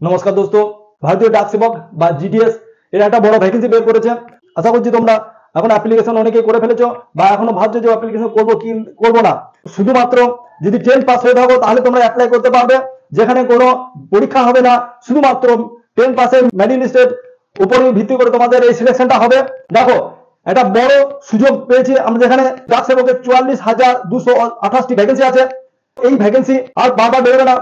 নমস্কার দোস্ত, ভারতীয় ডাক সেবক বা জিডিএস এর একটা বড় ভ্যাকেন্সি বের করেছে। আশা করছি তোমরা এখন অ্যাপ্লিকেশন অনেকেই করে ফেলেছো বা এখনো ভাবছো যে অ্যাপ্লিকেশন করবো কি করবো না। শুধুমাত্র যদি 10 পাস হয়ে থাকো তাহলে তোমরা অ্যাপ্লাই করতে পারবে, যেখানে কোনো পরীক্ষা হবে না, শুধুমাত্র 10 পাসের মেরিট লিস্টের উপরে ভিত্তি করে তোমাদের এই সিলেকশনটা হবে। দেখো, একটা বড় সুযোগ পেয়েছি আমরা, যেখানে ডাক সেবকের 44,228টি ভ্যাকেন্সি আছে। এই ভ্যাকেন্সি আর বারবার বেরোবে না,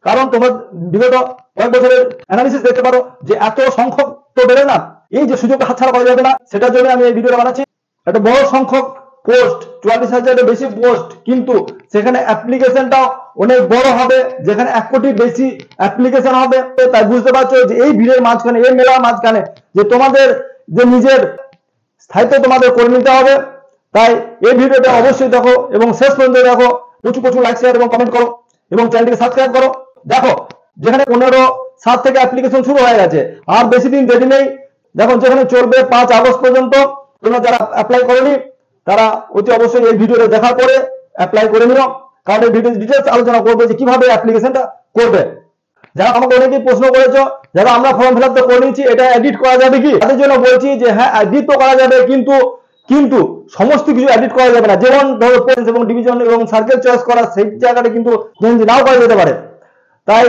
কারণ তোমার বিগত কয়েক বছরের অ্যানালিসিস দেখতে পারো যে এত সংখ্যক তো বেড়ে না। এই যে সুযোগটা হাতছাড়া করা যাবে না, সেটার জন্য আমি এই ভিডিওটা বানাচ্ছি। একটা বড় সংখ্যক পোস্ট, 44,000-এর বেশি পোস্ট, কিন্তু সেখানে অ্যাপ্লিকেশনটাও অনেক বড় হবে, যেখানে 1 কোটির বেশি অ্যাপ্লিকেশন হবে। তাই বুঝতে পারছো যে এই ভিড়ের মাঝখানে, এই মেলার মাঝখানে যে তোমাদের যে নিজের স্থায়িত্ব তোমাদের করে নিতে হবে। তাই এই ভিডিওটা অবশ্যই দেখো এবং শেষ পর্যন্ত দেখো। প্রচুর প্রচুর লাইক, শেয়ার এবং কমেন্ট করো এবং চ্যানেলটিকে সাবস্ক্রাইব করো। দেখো, যেখানে 15/7 থেকে অ্যাপ্লিকেশন শুরু হয়ে গেছে, আর বেশি দিন দেরি নেই। দেখো, যেখানে চলবে 5 আগস্ট পর্যন্ত। তোমরা যারা অ্যাপ্লাই করোনি তারা অতি অবশ্যই এই ভিডিওটা দেখার পরে অ্যাপ্লাই করে নিও, কারণ এই ভিডিও ডিটেলস আলোচনা করবে যে কিভাবে অ্যাপ্লিকেশনটা করবে। যারা আমাকে অনেকেই প্রশ্ন করেছো, যারা আমরা ফর্ম ফিল আপ তো করে নিয়েছি, এটা এডিট করা যাবে কি? তাদের জন্য বলছি যে হ্যাঁ, এডিট তো করা যাবে, কিন্তু সমস্ত কিছু এডিট করা যাবে না। যেমন ধরো পয়েন্টস এবং ডিভিশন এবং সার্কেল চয়েস করা, সেই জায়গাটা কিন্তু চেঞ্জ নাও করা যেতে পারে। তাই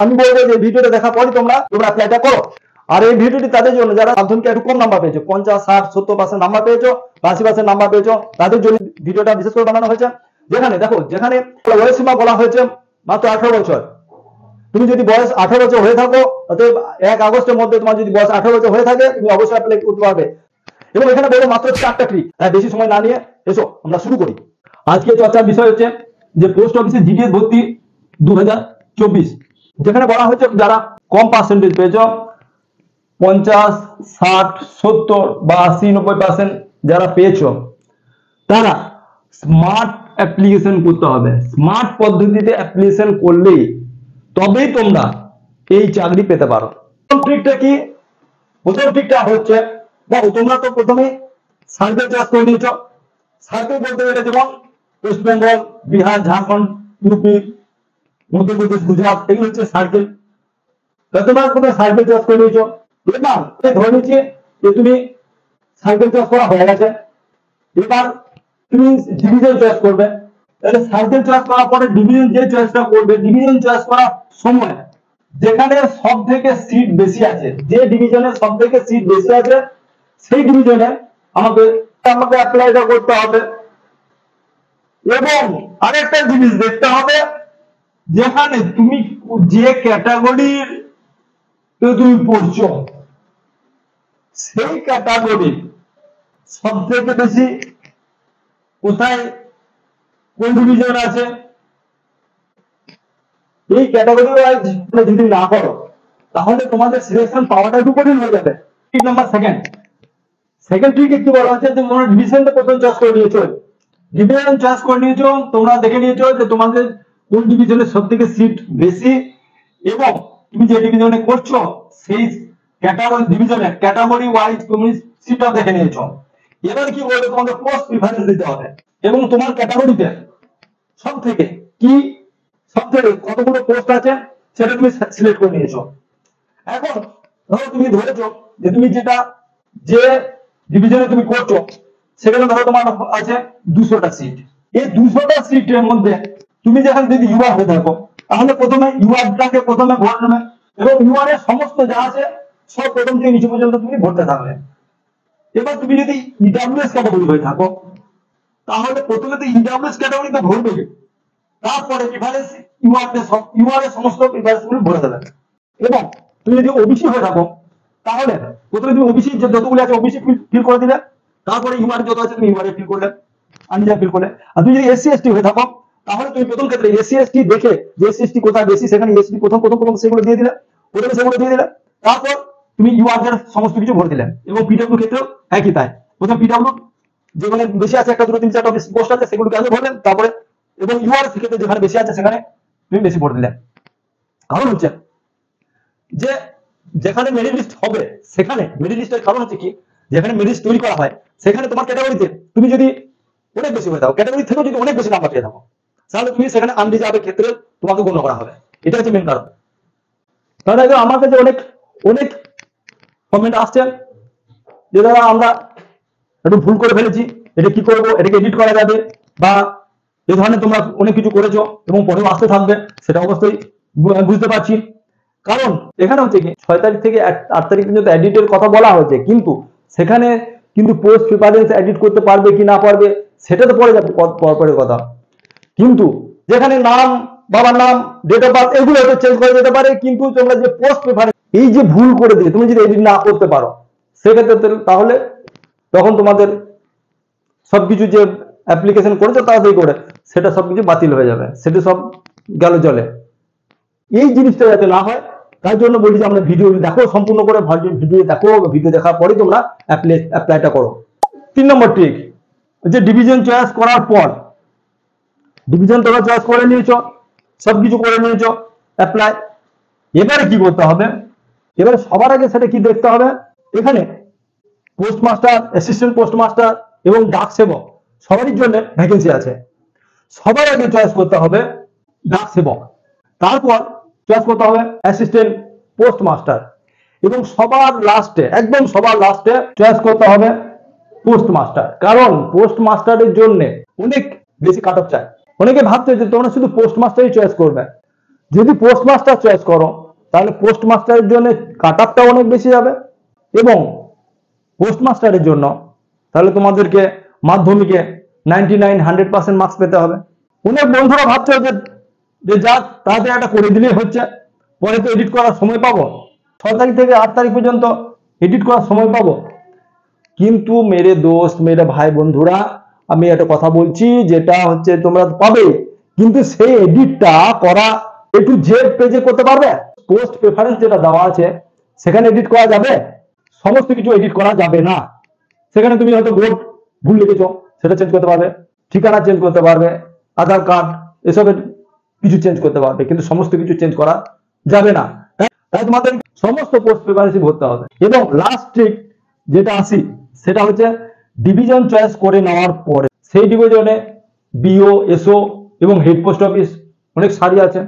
আমি বলবো যে ভিডিওটা দেখার পরই তোমরা অ্যাপ্লাইটা করো। আর এই ভিডিওটি তাদের জন্য যারা মাধ্যমিকে একটু কম নাম্বার পেয়েছো, 50, 60, 70% নাম্বার পেয়েছো, 80% নাম্বার পেয়েছো, তাদের জন্য ভিডিওটা বিশেষ করে বানানো হয়েছে। যেখানে দেখো, যেখানে বয়স সীমা বলা হয়েছে মাত্র 18 বছর। তুমি যদি বয়স 18 বছর হয়ে থাকো, অতএব 1 আগস্টের মধ্যে তোমার যদি বয়স 18 বছর হয়ে থাকে, তুমি অবশ্যই অ্যাপ্লাই করতে পারবে। এবং এখানে বলবো মাত্র 4টা ট্রিক। বেশি সময় না নিয়ে এসো আমরা শুরু করি। আজকে চর্চার বিষয় হচ্ছে যে পোস্ট অফিসে জিডিএস ভর্তি 2024, যেখানে বলা হচ্ছে যারা কম পার্সেন্টেজ পেয়েছো, 50, 60, 70 বা 80, 90% যারা পেয়েছো, তারা স্মার্ট অ্যাপ্লিকেশন করতে হবে। স্মার্ট পদ্ধতিতে অ্যাপ্লিকেশন করলেই তবেই তোমরা এই চাকরি পেতে পারো। ট্রিকটা কি? প্রথম ট্রিকটা হচ্ছে, দেখো তোমরা তো প্রথমে সার্কেল চয়েস করে নিয়েছ। সার্কেল বলতে গেলে যেমন ওয়েস্ট বেঙ্গল, বিহার, ঝাড়খণ্ড, ইউপি, মধ্যপ্রদেশ, গুজরাট, এগুলো হচ্ছে সার্কেল। তোমরা প্রথমে সার্কেল চয়েস করে নিয়েছ। এবার ধরে নিচ্ছি যে তুমি সার্কেল চয়েস করা হয়ে গেছে। এবার তুমি ডিভিশন চয়েস করবে। তাহলে সার্কেল চয়েস করার পরে ডিভিশন যে চয়েসটা করবে, ডিভিশন চয়েস করার সময় যেখানে সব থেকে সিট বেশি আছে, যে ডিভিশনে সব থেকে সিট বেশি আছে, সেই ডিভিশনে আমাকে অ্যাপ্লাইটা করতে হবে। এবং আরেকটা জিনিস দেখতে হবে, যেখানে তুমি যে ক্যাটাগরির তুমি পড়ছো, সেই ক্যাটাগরি সব থেকে বেশি কোথায়, কোন ডিভিশন আছে, এই ক্যাটাগরি ওয়াইজ যদি না করো, তাহলে তোমাদের সিলেকশন পাওয়াটা একটু কঠিন হয়ে যাবে। ট্রিক নাম্বার সেকেন্ড ট্রিক একটু বলা হচ্ছে যে তোমরা ডিভিশনটা প্রথম চয়েস করে নিয়েছো। ডিভিশন চয়েস করে নিয়েছো, তোমরা দেখে নিয়েছো যে তোমাদের কোন ডিভিশনে সব থেকে সিট বেশি, এবং তুমি যে ডিভিশনে করছো সেই ক্যাটাগরি ডিভিশনে ক্যাটাগরি ওয়াইজ তুমি সিটটা দেখে নিয়েছো। এবার কি বলবে, তোমাদের পোস্ট প্রিফারেন্স দিতে হবে এবং তোমার ক্যাটাগরিতে সব থেকে কতগুলো পোস্ট আছে সেটা তুমি সিলেক্ট করে নিয়েছো। এখন ধরো তুমি ধরেছো যে তুমি যে ডিভিশনে তুমি করছো, সেখানে ধরো তোমার আছে 200টা সিট। এই 200টা সিটের মধ্যে তুমি যখন যদি ইউআর হয়ে থাকো, তাহলে প্রথমে ইউআরটাকে প্রথমে ভোট নেবে এবং ইউআর এর সমস্ত যা আছে সব প্রথম থেকে নিচে পর্যন্ত তুমি ভরতে থাকবে। এবার তুমি যদি ইডব্লিউএস ক্যাটাগরি হয়ে থাকো, তাহলে প্রথমে তো ইডব্লিউএস ক্যাটাগরিতে ভরবে, তারপরে প্রিফারেন্স ইউআর এর সমস্ত প্রিফারেন্স গুলো ভরে দেবে। এবং তুমি যদি ওবিসি হয়ে থাকো, তাহলে প্রথমে তুমি ওবিসি যে যতগুলো আছে ওবিসি ফিল করে দিলে, তারপরে ইউআর যত আছে তুমি ইউআর ফিল করলে, আনরিজার্ভ ফিল করলে। আর তুমি যদি এসসি এসটি হয়ে থাকো, তাহলে তুমি প্রথম ক্ষেত্রে এসসি এসটি দেখে যে এসসি এসটি কোথায় বেশি, সেখানে এসসি প্রথম সেগুলো দিয়ে দিলে, তারপর তুমি ইউআর এর সমস্ত কিছু ভরে দিলে। এবং পিডব্লিউ ক্ষেত্রেও একই তাই, প্রথম পিডব্লিউ যেখানে বেশি আছে, 1, 2, 3, 4টা পোস্ট আছে, সেগুলোকে আগে ভরলেন, তারপরে এবং ইউআর ক্ষেত্রে যেখানে বেশি আছে সেখানে তুমি বেশি ভোট দিলে। কারণ হচ্ছে যে যেখানে মেরিট লিস্ট হবে, সেখানে মেরিট লিস্টের কারণ হচ্ছে কি, যেখানে মেরিট লিস্ট তৈরি করা হয় সেখানে তোমার ক্যাটাগরিতে তুমি যদি অনেক বেশি হয়ে থাকো, ক্যাটাগরি থেকেও যদি অনেক বেশি নাম্বার পেয়ে থাকো, তাহলে তুমি সেখানে আনরিজার্ভের ক্ষেত্রে তোমাকে গণ্য করা হবে। এটা হচ্ছে মেন কারণ। তাহলে আমার কাছে অনেক অনেক কমেন্ট আসছে যে দাদা আমরা একটু ভুল করে ফেলেছি, এটা কি করবো, এটাকে এডিট করা যাবে, বা এই ধরনের তোমরা অনেক কিছু করেছো এবং পরেও আসতে থাকবে, সেটা অবশ্যই বুঝতে পারছি। কারণ এখানে হচ্ছে কি 6 তারিখ থেকে 8 তারিখ পর্যন্ত এডিটের কথা বলা হয়েছে, কিন্তু সেখানে কিন্তু পোস্ট প্রিফারেন্স এডিট করতে পারবে কি না পারবে সেটা তো পরে যাবে, পরের কথা। কিন্তু যেখানে নাম, বাবার নাম, ডেট অফ বার্থ এগুলো হয়তো চেঞ্জ করা যেতে পারে, কিন্তু তোমরা যে পোস্ট প্রিফারেন্স এই যে ভুল করে দিয়ে তুমি যদি এডিট না করতে পারো, সেক্ষেত্রে তাহলে তখন তোমাদের সবকিছু যে অ্যাপ্লিকেশন করেছো তাড়াতাড়ি করে সেটা সবকিছু বাতিল হয়ে যাবে, সেটা সব গেল জলে। এই জিনিসটা যাতে না হয় তার জন্য বলি যে আমরা ভিডিও দেখো, সম্পূর্ণ করে ভিডিও দেখো, ভিডিও দেখার পরে তোমরা অ্যাপ্লাইটা করো। 3 নম্বর ট্রিক যে ডিভিশন চয়েস করার পর, ডিভিশন তোমরা চয়েস করে নিয়েছো, সবকিছু করে নিয়েছো, অ্যাপ্লাই। এবারে কি করতে হবে, এবারে সবার আগে সেটা কি দেখতে হবে, এখানে পোস্টমাস্টার, অ্যাসিস্ট্যান্ট পোস্টমাস্টার এবং ডাক সেবক সবারই জন্য ভ্যাকেন্সি আছে। সবার আগে চয়েস করতে হবে ডাক সেবক, তারপর চয়েস করতে হবে অ্যাসিস্ট্যান্ট পোস্টমাস্টার, এবং সবার লাস্টে, একদম সবার লাস্টে চয়েস করতে হবে পোস্টমাস্টার। কারণ পোস্টমাস্টারের জন্য অনেক বেশি কাট অফ চায়। অনেকে ভাবছে যে তোমরা শুধু পোস্টমাস্টারই চয়েস করবে, যদি পোস্টমাস্টার চয়েস করো তাহলে পোস্টমাস্টারের জন্য কাট অফটা অনেক বেশি যাবে, এবং পোস্টমাস্টারের জন্য তাহলে তোমাদেরকে মাধ্যমিকে 99-100% মার্কস পেতে হবে। অনেক বন্ধুরা ভাবছে যে যা তাড়াতাড়ি একটা করে দিলেই হচ্ছে, পরে তো এডিট করার সময় পাবো, 6 তারিখ থেকে 8 তারিখ পর্যন্ত এডিট করার সময় পাবো। কিন্তু মেরে দোস্ত, মেরে ভাই বন্ধুরা, আমি একটা কথা বলছি, যেটা হচ্ছে তোমরা পাবে, কিন্তু সেই এডিটটা করা একটু জেড পেজে করতে পারবে? পোস্ট প্রেফারেন্স যেটা দেওয়া আছে সেখানে এডিট করা যাবে? সমস্ত কিছু এডিট করা যাবে না। সেখানে তুমি হয়তো ভোট ভুল লিখেছো, সেটা চেঞ্জ করতে পারবে, ঠিকানা চেঞ্জ করতে পারবে, আধার কার্ড এসবের কিছু চেঞ্জ করতে পারবে, কিন্তু সমস্ত কিছু চেঞ্জ করা যাবে না। তাই তোমাদের সমস্ত পোস্ট প্রেফারেন্স ভরতে হবে। এবং লাস্ট ট্রিক যেটা আসি সেটা হচ্ছে ডিভিশন চয়েস করে নেওয়ার পরে সেই ডিভিশনে বিও, এসও এবং হেড পোস্ট অফিস অনেক সারি আছে,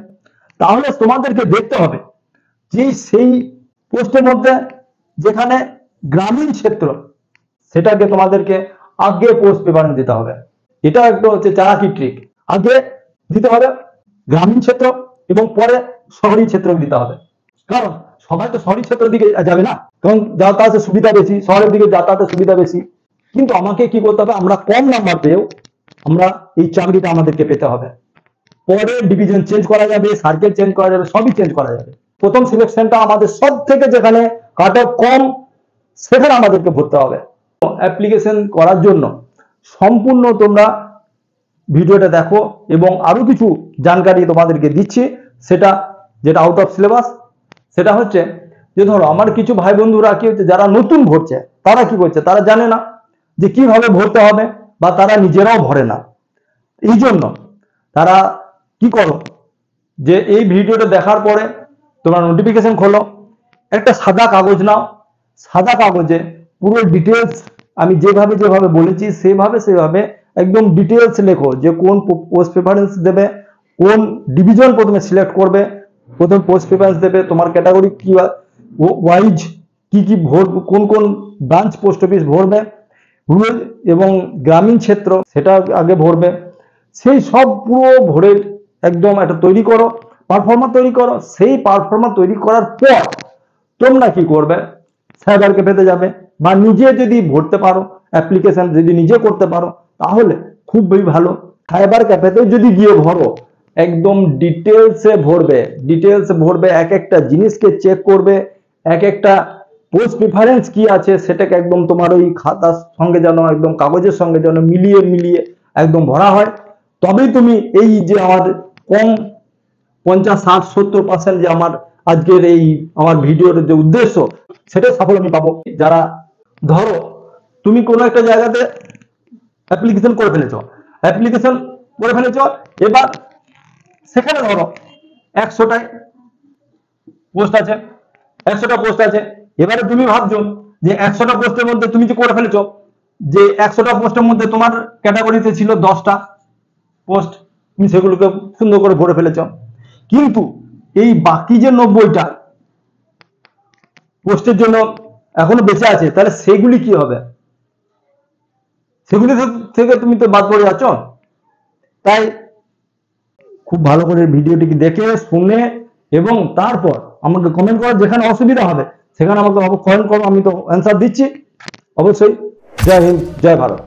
তাহলে তোমাদেরকে দেখতে হবে যে সেই পোস্টের মধ্যে যেখানে গ্রামীণ ক্ষেত্র সেটাকে তোমাদেরকে আগে পোস্ট প্রেফারেন্স দিতে হবে। এটা একটা হচ্ছে চালাকি ট্রিক, আগে দিতে হবে গ্রামীণ ক্ষেত্র এবং পরে শহরী ক্ষেত্র দিতে হবে। কারণ সবাই তো শহরী ক্ষেত্রের দিকে যাবে না, কারণ যাতায়াতের সুবিধা বেশি, শহরের দিকে যাতায়াতের সুবিধা বেশি। কিন্তু আমাকে কি করতে হবে, আমরা কম নাম্বার পেয়েও আমরা এই চাকরিটা আমাদেরকে পেতে হবে। পরে ডিভিশন চেঞ্জ করা যাবে, সার্কেল চেঞ্জ করা যাবে, সবই চেঞ্জ করা যাবে। প্রথম সিলেকশনটা আমাদের সব থেকে যেখানে কাট অফ কম সেখানে আমাদেরকে ভরতে হবে। অ্যাপ্লিকেশন করার জন্য সম্পূর্ণ তোমরা ভিডিওটা দেখো, এবং আরো কিছু জানকারি তোমাদেরকে দিচ্ছি, সেটা যেটা আউট অফ সিলেবাস। সেটা হচ্ছে যে ধরো আমার কিছু ভাই বন্ধুরা কি হচ্ছে, যারা নতুন ভরছে তারা কি করছে, তারা জানে না যে কিভাবে ভরতে হবে, বা তারা নিজেরাও ভরে না। এই জন্য তারা কি করো, যে এই ভিডিওটা দেখার পরে তোমরা নোটিফিকেশন খোলো, একটা সাদা কাগজ নাও, সাদা কাগজে পুরো ডিটেলস আমি যেভাবে যেভাবে বলেছি সেভাবে একদম ডিটেলস লেখো, যে কোন পোস্ট প্রেফারেন্স দেবে, কোন ডিভিশন প্রথমে সিলেক্ট করবে, প্রথম পোস্ট প্রেফারেন্স দেবে, তোমার ক্যাটাগরি কি ওয়াইজ কি ভরবে, কোন কোন ব্রাঞ্চ পোস্ট অফিস ভরবে, রুরাল এবং গ্রামীণ ক্ষেত্র সেটা আগে ভরবে, সেই সব পুরো ভরে একদম একটা তৈরি করো, পারফরমা তৈরি করো। সেই পারফরমা তৈরি করার পর তোমরা কি করবে, সাইবার ক্যাফেতে যাবে, বা নিজে যদি ভরতে পারো, অ্যাপ্লিকেশন যদি নিজে করতে পারো তাহলে খুবই ভালো। সাইবার ক্যাফেতে যদি গিয়ে ভরো, একদম ডিটেলসে ভরবে, এক একটা জিনিসকে চেক করবে, এক একটা পোস্ট প্রেফারেন্স কি আছে সেটাকে একদম তোমার ওই খাতার সঙ্গে যেন, একদম কাগজের সঙ্গে যেন মিলিয়ে একদম ভরা হয়। তবেই তুমি এই যে আমার কম 50-60-70% যে আমার আজকের এই আমার ভিডিওর যে উদ্দেশ্য সেটা সফল আমি পাবো। যারা ধরো তুমি কোনো একটা জায়গাতে অ্যাপ্লিকেশন করে ফেলেছো, এবার সেখানে ধরো 100টা পোস্ট আছে, এবারে তুমি ভাবছো যে 100টা পোস্টের মধ্যে তুমি যে করে ফেলেছো, যে 100টা পোস্টের মধ্যে তোমার ক্যাটাগরিতে ছিল 10টা পোস্ট, তুমি সেগুলোকে সুন্দর করে ভরে ফেলেছো, কিন্তু এই বাকি যে 90টা পোস্টের জন্য এখনো বেঁচে আছে, তাহলে সেগুলি কি হবে? সেগুলি থেকে তুমি তো বাদ পড়ে যাচ্ছ। তাই খুব ভালো করে ভিডিওটিকে দেখে শুনে এবং তারপর আমাকে কমেন্ট করো, যেখানে অসুবিধা হবে সেখানে আমাকে কমেন্ট করো, আমি তো অ্যান্সার দিচ্ছি অবশ্যই। জয় হিন্দ, জয় ভারত।